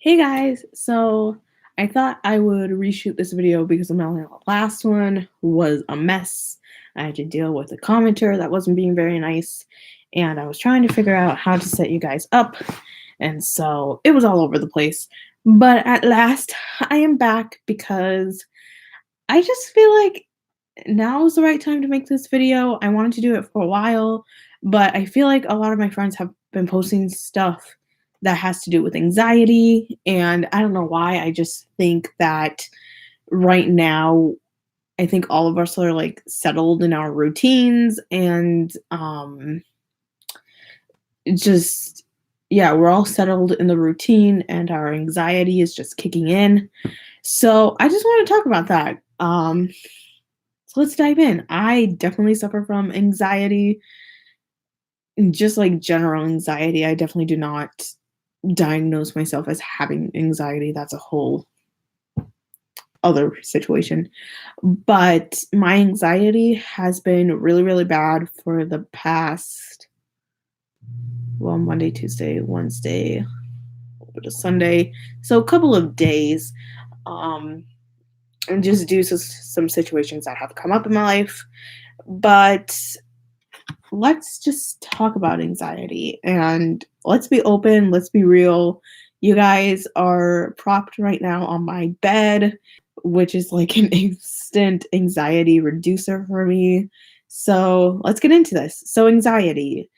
Hey guys, so I thought I would reshoot this video because my last one was a mess. I had to deal with a commenter that wasn't being very nice, and I was trying to figure out how to set you guys up, and so it was all over the place. But at last, I am back because I just feel like now is the right time to make this video. I wanted to do it for a while, but I feel like a lot of my friends have been posting stuff that has to do with anxiety, and I don't know why. I just think that right now, I think all of us are like settled in our routines and just yeah, we're all settled in the routine and our anxiety is just kicking in. So, I just want to talk about that. So let's dive in. I definitely suffer from anxiety, just like general anxiety. I definitely do not diagnose myself as having anxiety. That's a whole other situation. But my anxiety has been really, really bad for the past, well, Monday, Tuesday, Wednesday, a little bit of Sunday. So a couple of days. Um, and just due to some situations that have come up in my life. But let's just talk about anxiety and let's be open, let's be real. You guys are propped right now on my bed, which is like an instant anxiety reducer for me. So let's get into this. So anxiety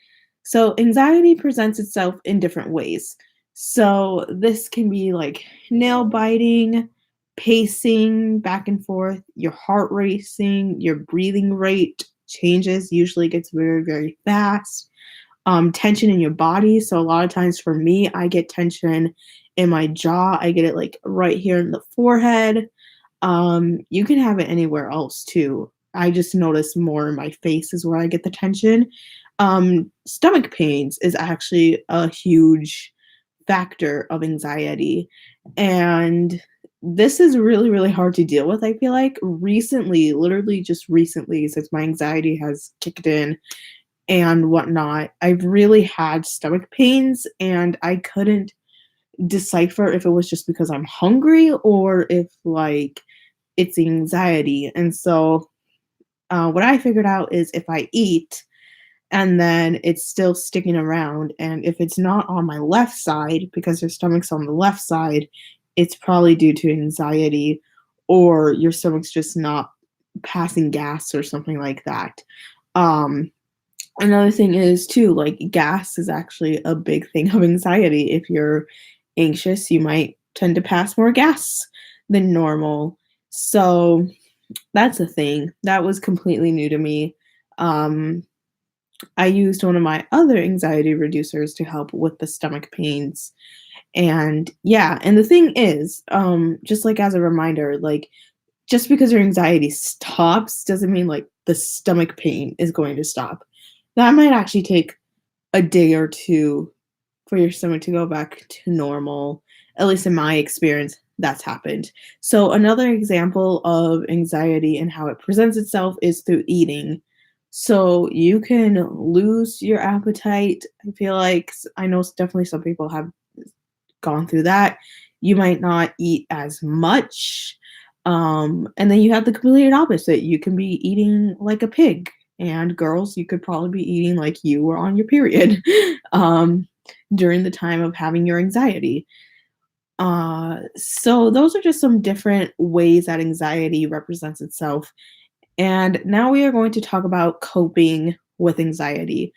presents itself in different ways. So this can be like nail biting, pacing back and forth, your heart racing, your breathing rate changes, usually gets very, very fast. Tension in your body. So a lot of times for me, I get tension in my jaw. I get it like right here in the forehead. You can have it anywhere else too. I just notice more in my face is where I get the tension. Stomach pains is actually a huge factor of anxiety. And this is really, really hard to deal with, I feel like. Recently, literally just recently, since my anxiety has kicked in and whatnot, I've really had stomach pains and I couldn't decipher if it was just because I'm hungry or if like it's anxiety. And so what I figured out is if I eat and then it's still sticking around, and if it's not on my left side because your stomach's on the left side, it's probably due to anxiety or your stomach's just not passing gas or something like that. Um, Another thing is too, like gas is actually a big thing of anxiety. If you're anxious, you might tend to pass more gas than normal. So that's a thing. That was completely new to me. Um, I used one of my other anxiety reducers to help with the stomach pains. And yeah, and the thing is, just like as a reminder, like just because your anxiety stops doesn't mean like the stomach pain is going to stop. That might actually take a day or two for your stomach to go back to normal. At least in my experience, that's happened. So, another example of anxiety and how it presents itself is through eating. So, you can lose your appetite. I feel like I know definitely some people have gone through that. You might not eat as much. And then you have the complete opposite. You can be eating like a pig. And girls, you could probably be eating like you were on your period um, during the time of having your anxiety. So, those are just some different ways that anxiety represents itself. And now we are going to talk about coping with anxiety.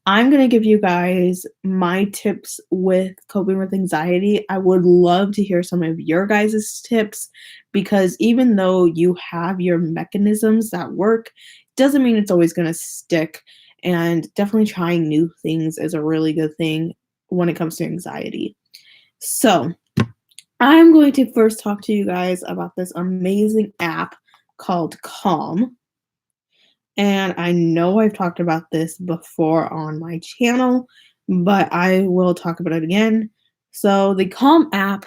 I'm going to give you guys my tips with coping with anxiety. I would love to hear some of your guys' tips because even though you have your mechanisms that work, doesn't mean it's always going to stick. And definitely trying new things is a really good thing when it comes to anxiety. So, I'm going to first talk to you guys about this amazing app called Calm. And I know I've talked about this before on my channel, but I will talk about it again. So the Calm app,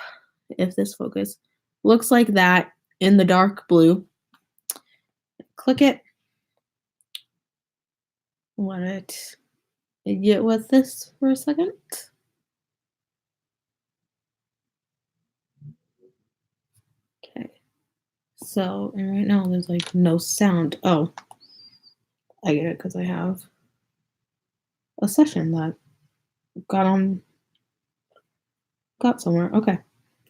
if this focus, looks like that in the dark blue. Click it. Let it get with this for a second. So, and right now there's like no sound. Oh, I get it because I have a session that got on got somewhere. Okay.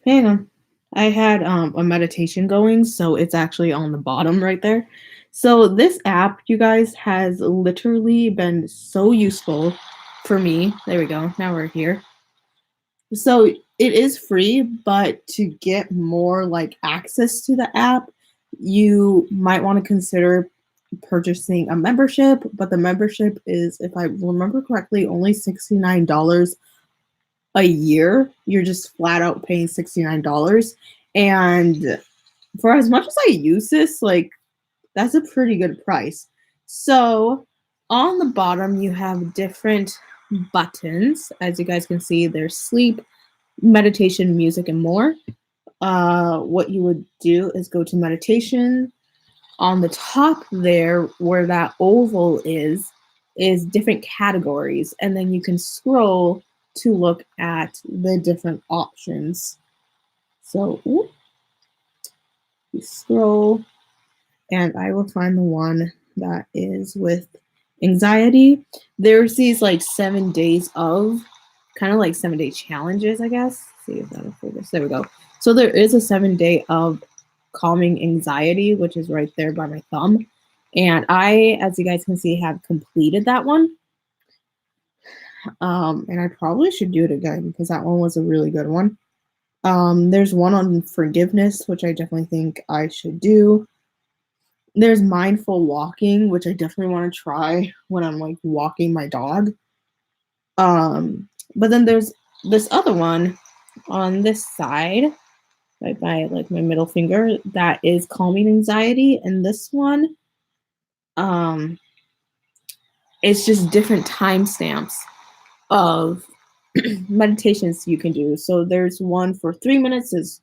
Hang on. I had a meditation going, so it's actually on the bottom right there. So this app, you guys, has literally been so useful for me. There we go. Now we're here. So it is free, but to get more like access to the app, you might want to consider purchasing a membership, but the membership is, if I remember correctly, only $69 a year. You're just flat out paying $69. And for as much as I use this, like that's a pretty good price. So on the bottom, you have different buttons. As you guys can see, there's sleep, meditation, music, and more. What you would do is go to meditation. On the top there, where that oval is different categories, and then you can scroll to look at the different options. So you scroll, and I will find the one that is with anxiety. There's these like 7 days of kind of like 7 day challenges, I guess. See if that'll focus. There we go. So there is a 7 day of calming anxiety, which is right there by my thumb. And I, as you guys can see, have completed that one. And I probably should do it again because that one was a really good one. There's one on forgiveness, which I definitely think I should do. There's mindful walking, which I definitely want to try when I'm like walking my dog. But then there's this other one on this side, right by like my middle finger, that is calming anxiety. And this one, um, it's just different timestamps of meditations you can do. So there's one for 3 minutes, there's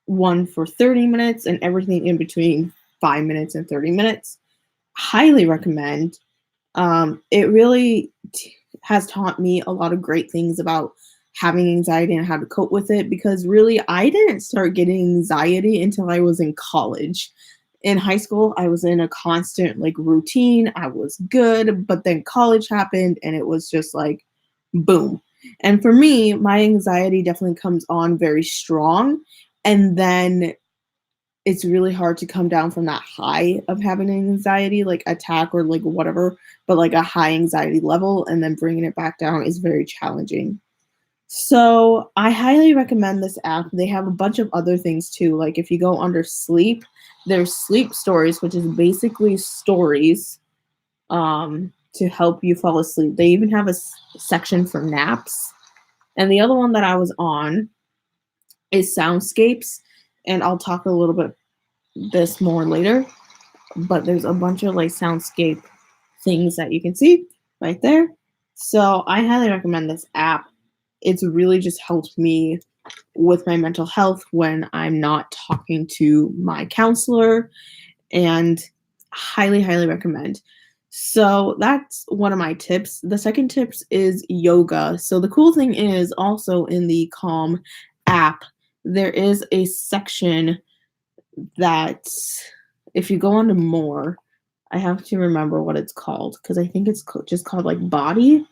one for 30 minutes, and everything in between 5 minutes and 30 minutes. Highly recommend. It really has taught me a lot of great things about having anxiety and how to cope with it, because really I didn't start getting anxiety until I was in college. In high school, I was in a constant like routine. I was good, but then college happened and it was just like boom. And for me, my anxiety definitely comes on very strong, and then it's really hard to come down from that high of having an anxiety like attack or like whatever, but like a high anxiety level and then bringing it back down is very challenging. So I highly recommend this app. They have a bunch of other things too. Like if you go under sleep, there's sleep stories, which is basically stories to help you fall asleep. They even have a section for naps. And the other one that I was on is soundscapes, and I'll talk a little bit this more later, but there's a bunch of like soundscape things that you can see right there. So I highly recommend this app. It's really just helped me with my mental health when I'm not talking to my counselor, and highly, highly recommend. So that's one of my tips. The second tips is yoga. So the cool thing is also in the Calm app, there is a section that if you go on to more, I have to remember what it's called because I think it's just called like body.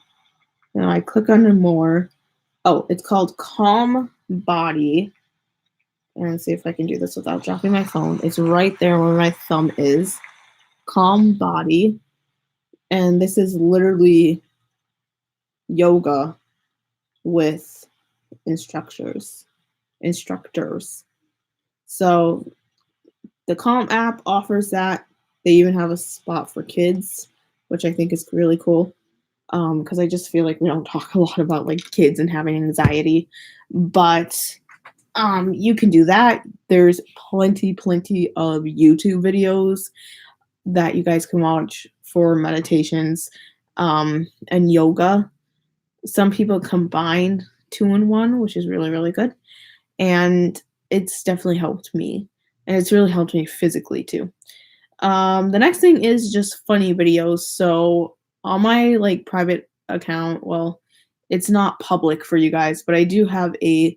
And I click on more. Oh, it's called Calm Body. And see if I can do this without dropping my phone. It's right there where my thumb is. Calm Body. And this is literally yoga with instructors. So the Calm app offers that. They even have a spot for kids, which I think is really cool. Because I just feel like we don't talk a lot about like kids and having anxiety, but you can do that. There's plenty of YouTube videos that you guys can watch for meditations and yoga. Some people combine two in one, which is really, really good. And it's definitely helped me. And it's really helped me physically too. The next thing is just funny videos. So on my like private account, well, it's not public for you guys, but I do have a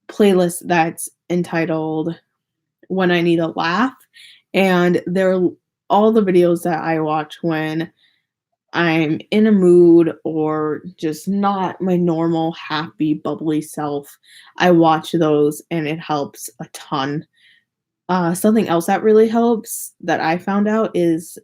playlist that's entitled when I need a laugh, and they're all the videos that I watch when I'm in a mood or just not my normal happy, bubbly self. I watch those and it helps a ton. Something else that really helps that I found out is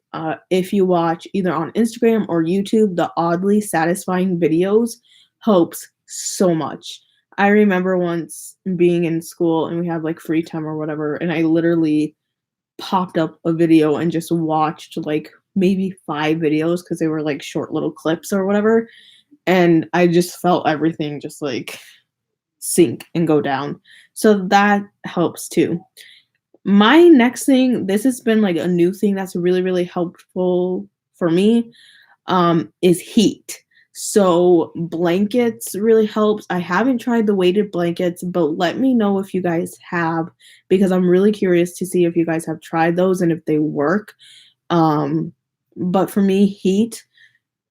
if you watch either on Instagram or YouTube, the oddly satisfying videos helps so much. I remember once being in school and we had like free time or whatever, and I literally popped up a video and just watched like maybe 5 videos because they were like short little clips or whatever. And I just felt everything just like sink and go down. So that helps too. My next thing, this has been like a new thing that's really, really helpful for me, is heat. So blankets really helps. I haven't tried the weighted blankets, but let me know if you guys have, because I'm really curious to see if you guys have tried those and if they work. Um, but for me, heat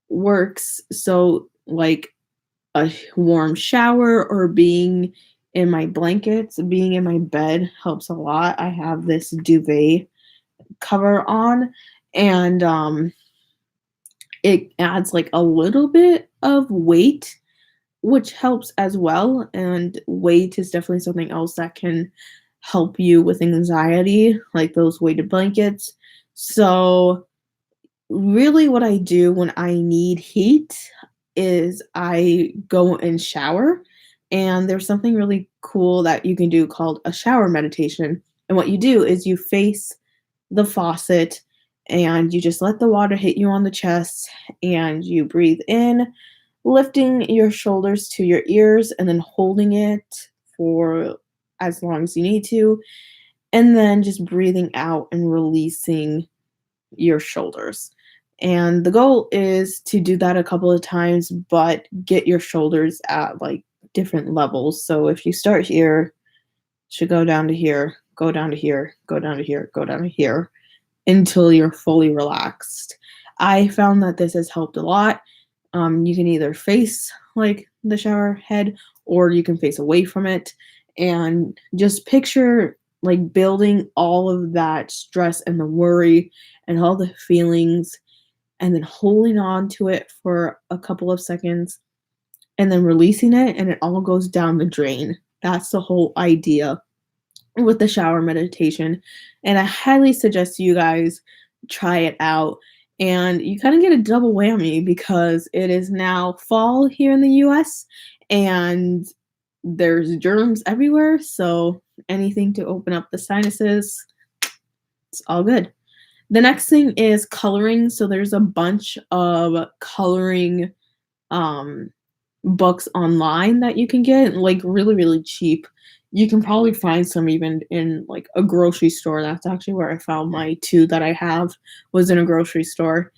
works. So like a warm shower or being in my blankets, being in my bed helps a lot. I have this duvet cover on, and it adds like a little bit of weight, which helps as well. And weight is definitely something else that can help you with anxiety, like those weighted blankets. So really, what I do when I need heat is I go and shower, and there's something really cool that you can do called a shower meditation. And what you do is you face the faucet and you just let the water hit you on the chest, and you breathe in, lifting your shoulders to your ears and then holding it for as long as you need to, and then just breathing out and releasing your shoulders. And the goal is to do that a couple of times, but get your shoulders at like different levels. So if you start here, should go down to here, go down to here, go down to here, go down to here until you're fully relaxed. I found that this has helped a lot. You can either face like the shower head or you can face away from it, and just picture like building all of that stress and the worry and all the feelings, and then holding on to it for a couple of seconds and then releasing it, and it all goes down the drain. That's the whole idea with the shower meditation. And I highly suggest you guys try it out. And you kind of get a double whammy because it is now fall here in the US and there's germs everywhere. So anything to open up the sinuses, it's all good. The next thing is coloring. So there's a bunch of coloring um books online that you can get, like really, really cheap. You can probably find some even in like a grocery store. That's actually where I found my two that I have, was in a grocery store.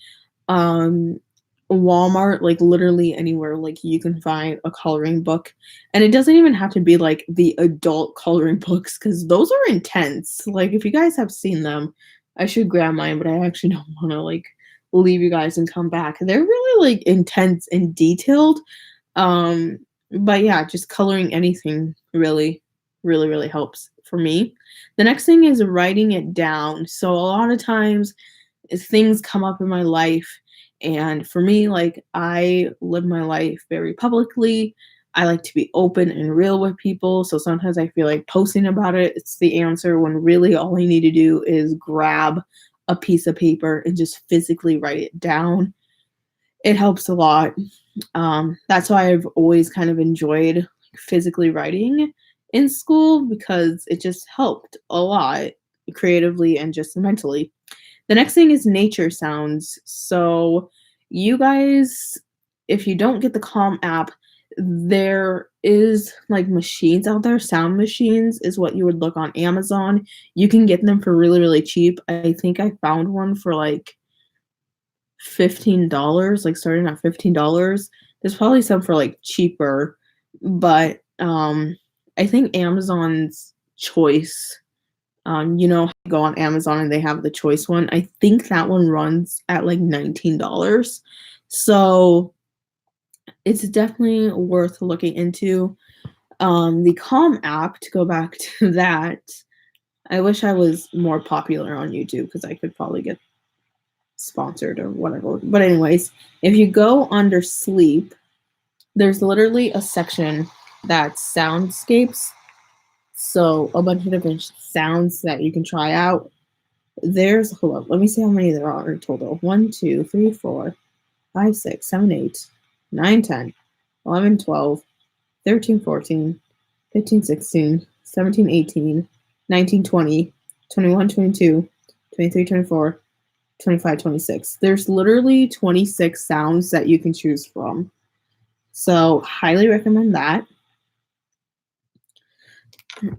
Um Walmart, like literally anywhere, like you can find a coloring book. And it doesn't even have to be like the adult coloring books because those are intense. Like if you guys have seen them, I should grab mine, but I actually don't want to like leave you guys and come back. They're really like intense and detailed. Um, but yeah, just coloring anything really, really, really helps for me. The next thing is writing it down. So a lot of times things come up in my life, and for me, like I live my life very publicly. I like to be open and real with people. So sometimes I feel like posting about it, it's the answer when really all I need to do is grab a piece of paper and just physically write it down. It helps a lot. That's why I've always kind of enjoyed physically writing in school because it just helped a lot creatively and just mentally. The next thing is nature sounds. So, you guys, if you don't get the Calm app, there is like machines out there. Sound machines is what you would look on Amazon. You can get them for really, really cheap. I think I found one for like $15, like starting at $15. There's probably some for like cheaper, but I think Amazon's Choice, go on Amazon and they have the Choice one. I think that one runs at like $19. So it's definitely worth looking into. The Calm app, to go back to that, I wish I was more popular on YouTube because I could probably get sponsored or whatever. But anyways, if you go under sleep, there's literally a section that's soundscapes. So a bunch of different sounds that you can try out. There's hold up, let me see how many there are in total. 1, 2, 3, 4, 5, 6, 7, 8, 9, 10, 11, 12, 13, 14, 15, 16, 17, 18, 19, 20, 21, 22, 23, 24, 25, 26. There's literally 26 sounds that you can choose from. So, highly recommend that.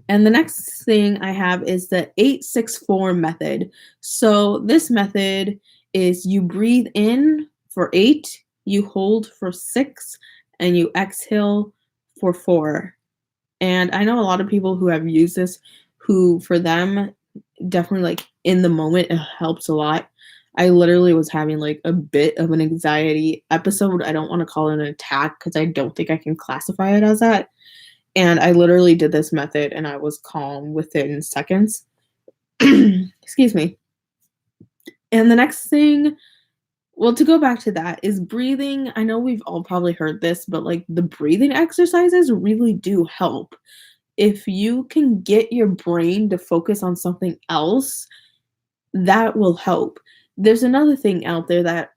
And the next thing I have is the 864 method. So, this method is you breathe in for 8, you hold for 6, and you exhale for 4. And I know a lot of people who have used this who, for them, definitely like in the moment, it helps a lot. I literally was having like a bit of an anxiety episode. I don't want to call it an attack because I don't think I can classify it as that. And I literally did this method and I was calm within seconds. Excuse me. And the next thing, well, to go back to that, is breathing. I know we've all probably heard this, but like the breathing exercises really do help. If you can get your brain to focus on something else, that will help. There's another thing out there that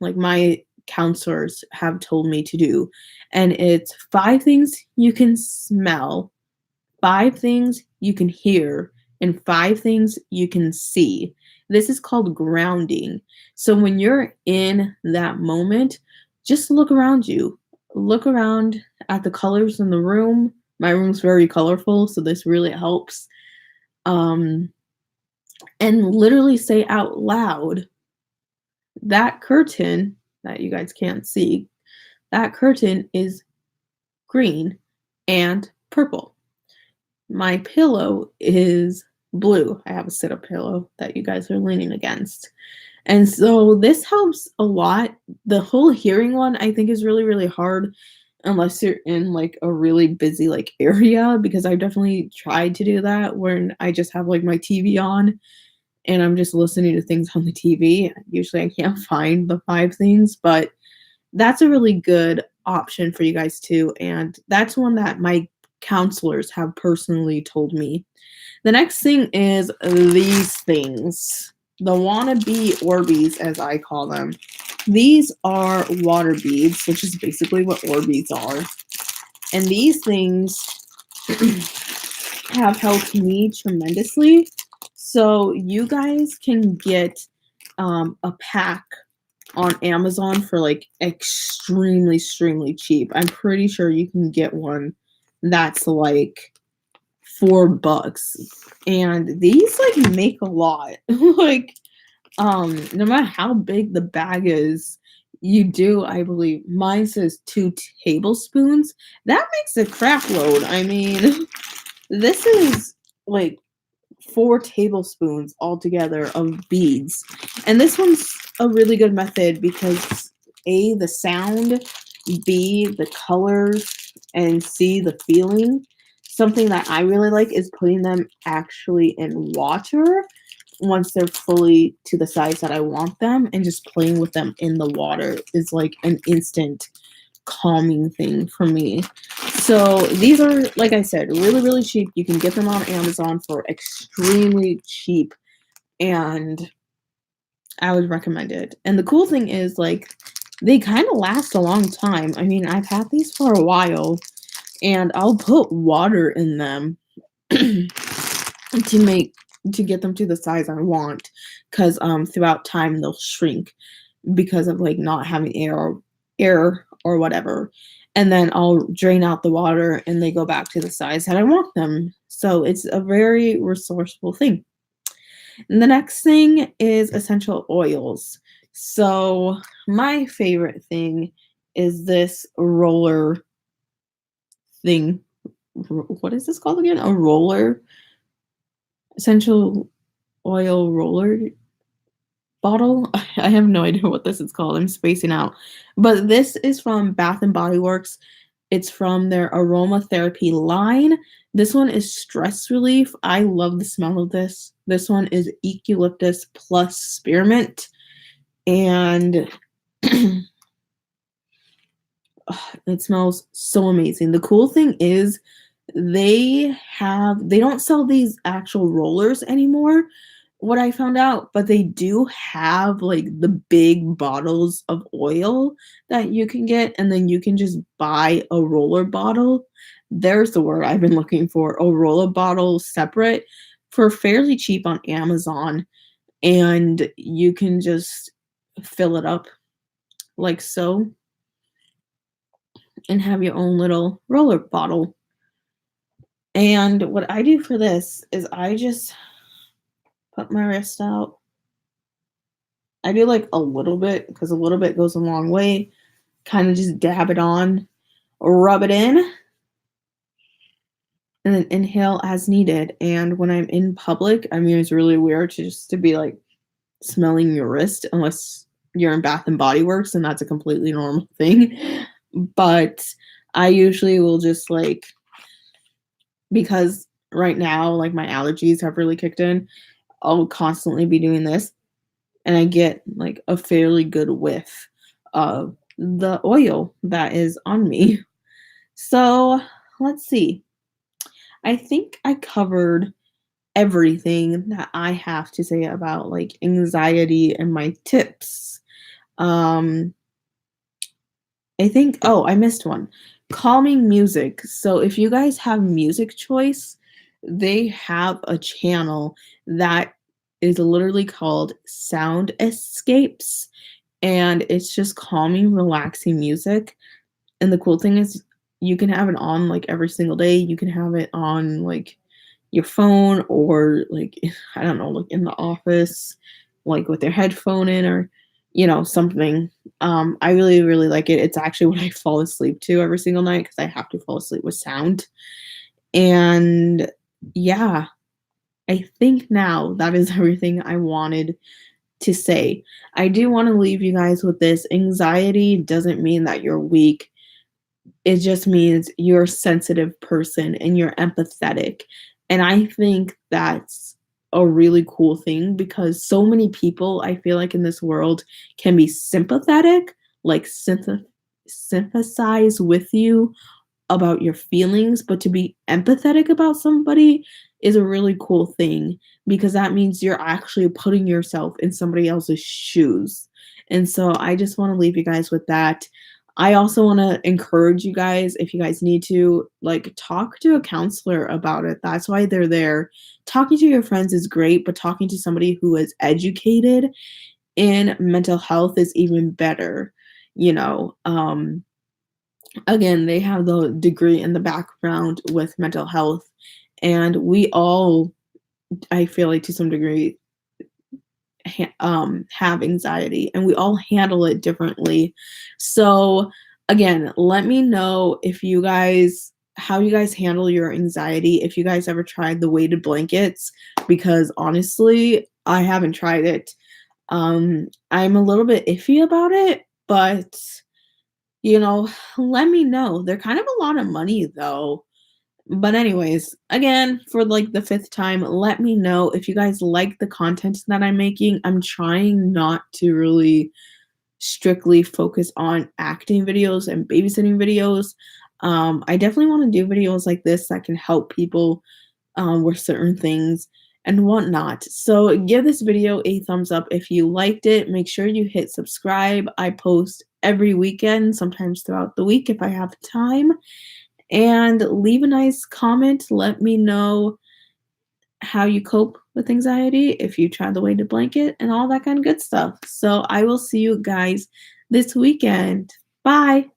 like my counselors have told me to do, and it's 5 things you can smell, 5 things you can hear, and 5 things you can see. This is called grounding. So when you're in that moment, just look around you. Look around at the colors in the room. My room's very colorful, so this really helps. And literally say out loud, that curtain that you guys can't see, that curtain is green and purple. My pillow is blue. I have a sit-up pillow that you guys are leaning against. And so this helps a lot. The whole hearing one I think is really, really hard unless you're in like a really busy like area, because I've definitely tried to do that when I just have like my TV on and I'm just listening to things on the TV. Usually I can't find the 5 things, but that's a really good option for you guys too. And that's one that my counselors have personally told me. The next thing is these things, the wannabe Orbeez, as I call them. These are water beads, which is basically what Orbeez are. And these things have helped me tremendously. So you guys can get a pack on Amazon for like extremely cheap. I'm pretty sure you can get one that's like $4. And these like make a lot. Like no matter how big the bag is, you do, I believe mine says 2 tablespoons. That makes a crap load. I mean, this is like 4 tablespoons altogether of beads. And this one's a really good method because A, the sound, B, the colors, and C, the feeling. Something that I really like is putting them actually in water once they're fully to the size that I want them, and just playing with them in the water is like an instant calming thing for me. So these are, like I said, really cheap. You can get them on Amazon for extremely cheap, and I would recommend it. And the cool thing is, like, they kind of last a long time. I mean, I've had these for a while, and I'll put water in them to get them to the size I want, because throughout time they'll shrink because of like not having air or whatever. And then I'll drain out the water and they go back to the size that I want them. So it's a very resourceful thing. And the next thing is essential oils. So my favorite thing is this roller thing. What is this called again? A roller essential oil roller bottle. I have no idea what this is called. I'm spacing out. But this is from Bath and Body Works. It's from their aromatherapy line. This one is stress relief. I love the smell of this. This one is eucalyptus plus spearmint, and it smells so amazing. The cool thing is they don't sell these actual rollers anymore, what I found out, but they do have like the big bottles of oil that you can get, and then you can just buy a roller bottle. There's the word I've been looking for, a roller bottle separate for fairly cheap on Amazon, and you can just fill it up like so and have your own little roller bottle. And what I do for this is I just put my wrist out. I do like a little bit because a little bit goes a long way. Kind of just dab it on, rub it in, and then inhale as needed. And when I'm in public, I mean, it's really weird to be like smelling your wrist unless you're in Bath and Body Works, and that's a completely normal thing. But I usually will just like, because right now, like my allergies have really kicked in, I'll constantly be doing this, and I get like a fairly good whiff of the oil that is on me. So let's see. I think I covered everything that I have to say about like anxiety and my tips. Um, I think, oh, I missed one. Calming music. So if you guys have Music Choice, they have a channel that is literally called Sound Escapes, and it's just calming, relaxing music. And the cool thing is you can have it on like every single day. You can have it on like your phone, or like I don't know, like in the office, like with your headphone in, or something. I really, really like it. It's actually what I fall asleep to every single night because I have to fall asleep with sound. And yeah, I think now that is everything I wanted to say. I do want to leave you guys with this. Anxiety doesn't mean that you're weak. It just means you're a sensitive person and you're empathetic. And I think that's a really cool thing because so many people, I feel like in this world, can be sympathetic, like sympathize with you about your feelings, but to be empathetic about somebody is a really cool thing because that means you're actually putting yourself in somebody else's shoes. And so I just want to leave you guys with that. I also want to encourage you guys, if you guys need to, like, talk to a counselor about it. That's why they're there. Talking to your friends is great, but talking to somebody who is educated in mental health is even better. You know, again, they have the degree in the background with mental health, and we all, I feel like to some degree, have anxiety, and we all handle it differently. So again, let me know if you guys how you guys handle your anxiety, if you guys ever tried the weighted blankets, because honestly, I haven't tried it. I'm a little bit iffy about it, but let me know. They're kind of a lot of money though. But anyways, again, for like the fifth time, let me know if you guys like the content that I'm making. I'm trying not to really strictly focus on acting videos and babysitting videos. I definitely want to do videos like this that can help people with certain things and whatnot. So give this video a thumbs up if you liked it. Make sure you hit subscribe. I post every weekend, sometimes throughout the week if I have time. And leave a nice comment. Let me know how you cope with anxiety, if you try the weighted blanket, and all that kind of good stuff. So I will see you guys this weekend. Bye.